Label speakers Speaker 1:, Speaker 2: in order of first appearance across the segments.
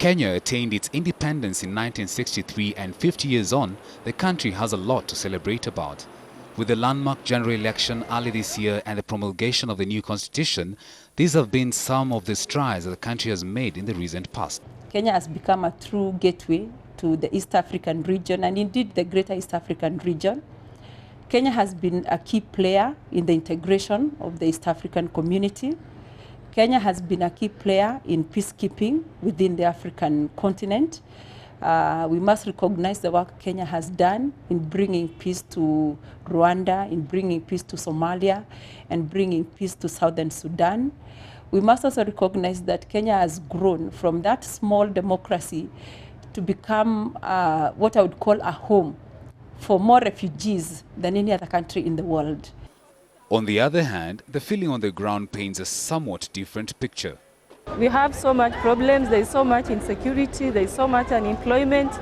Speaker 1: Kenya attained its independence in 1963, and 50 years on, the country has a lot to celebrate about. With the landmark general election early this year and the promulgation of the new constitution, these have been some of the strides that the country has made in the recent past.
Speaker 2: Kenya has become a true gateway to the East African region, and indeed the greater East African region. Kenya has been a key player in the integration of the East African community. Kenya has been a key player in peacekeeping within the African continent. We must recognize the work Kenya has done in bringing peace to Rwanda, in bringing peace to Somalia, and bringing peace to Southern Sudan. We must also recognize that Kenya has grown from that small democracy to become what I would call a home for more refugees than any other country in the world.
Speaker 1: On the other hand, the feeling on the ground paints a somewhat different picture.
Speaker 3: We have so much problems, there is so much insecurity, there is so much unemployment,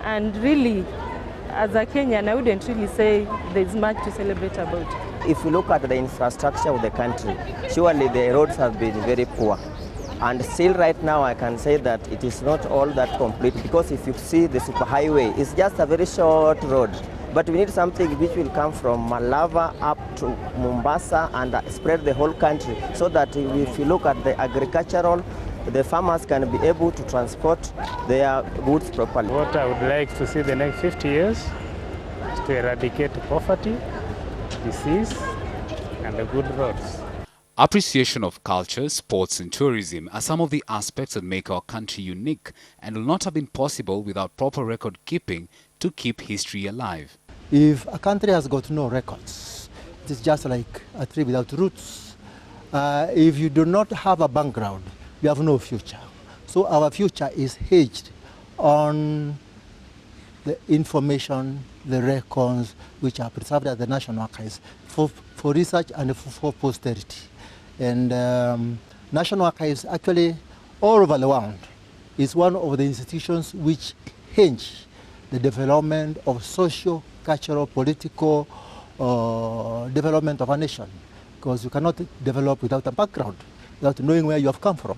Speaker 3: and really, as a Kenyan, I wouldn't really say there is much to celebrate about.
Speaker 4: If you look at the infrastructure of the country, surely the roads have been very poor. And still right now I can say that it is not all that complete, because if you see the superhighway, it's just a very short road. But we need something which will come from Malava up to Mombasa and spread the whole country, so that if you look at the agricultural, the farmers can be able to transport their goods properly.
Speaker 5: What I would like to see the next 50 years is to eradicate poverty, disease, and the good roads.
Speaker 1: Appreciation of culture, sports and tourism are some of the aspects that make our country unique and will not have been possible without proper record keeping to keep history alive.
Speaker 6: If a country has got no records, it is just like a tree without roots. If you do not have a background, you have no future. So our future is hedged on the information, the records which are preserved at the National Archives for research and for posterity. And National Archives actually all over the world is one of the institutions which hinge the development of social, cultural, political development of a nation. Because you cannot develop without a background, without knowing where you have come from.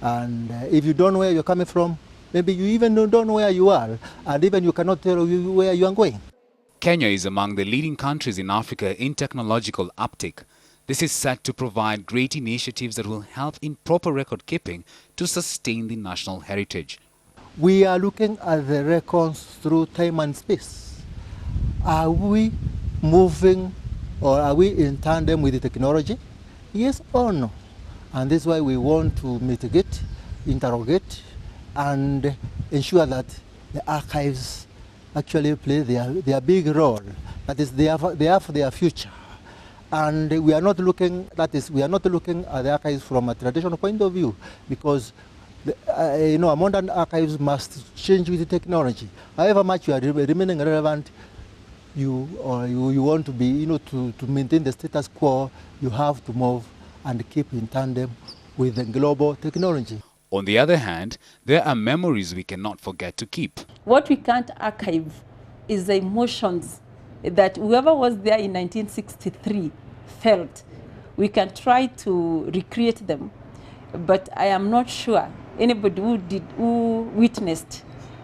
Speaker 6: And if you don't know where you're coming from, maybe you even don't know where you are, and even you cannot tell where you are going.
Speaker 1: Kenya is among the leading countries in Africa in technological uptake. This is set to provide great initiatives that will help in proper record keeping to sustain the national heritage.
Speaker 6: We are looking at the records through time and space. Are we moving or are we in tandem with the technology? Yes or no? And this is why we want to mitigate, interrogate, and ensure that the archives actually play their big role. That is, they have their future. And we are not looking, we are not looking at the archives from a traditional point of view, because a modern archives must change with the technology. However much you are remaining relevant, you want to be, to maintain the status quo, you have to move and keep in tandem with the global technology.
Speaker 1: On the other hand, there are memories we cannot forget to keep.
Speaker 2: What we can't archive is the emotions that whoever was there in 1963 felt. We can try to recreate them, but I am not sure anybody who did not witness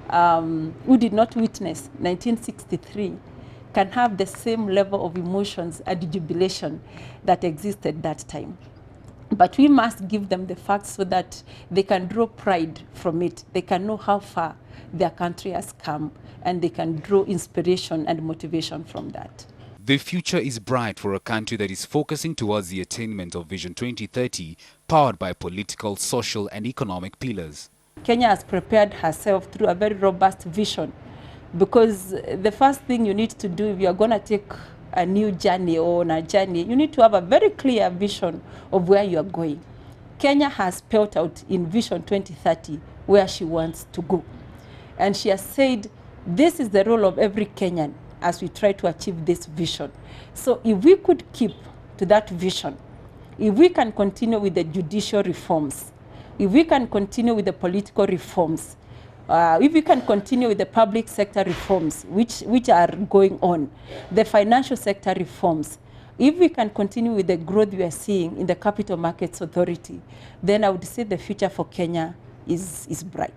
Speaker 2: 1963 can have the same level of emotions and jubilation that existed that time. But we must give them the facts so that they can draw pride from it. They can know how far their country has come, and they can draw inspiration and motivation from that.
Speaker 1: The future is bright for a country that is focusing towards the attainment of Vision 2030, powered by political, social and economic pillars.
Speaker 2: Kenya has prepared herself through a very robust vision, because the first thing you need to do if you are going to take a new journey or on a journey, you need to have a very clear vision of where you are going. Kenya has spelled out in Vision 2030 where she wants to go. And she has said, this is the role of every Kenyan as we try to achieve this vision. So if we could keep to that vision, if we can continue with the judicial reforms, if we can continue with the political reforms, if we can continue with the public sector reforms, which are going on, the financial sector reforms, if we can continue with the growth we are seeing in the Capital Markets Authority, then I would say the future for Kenya is bright.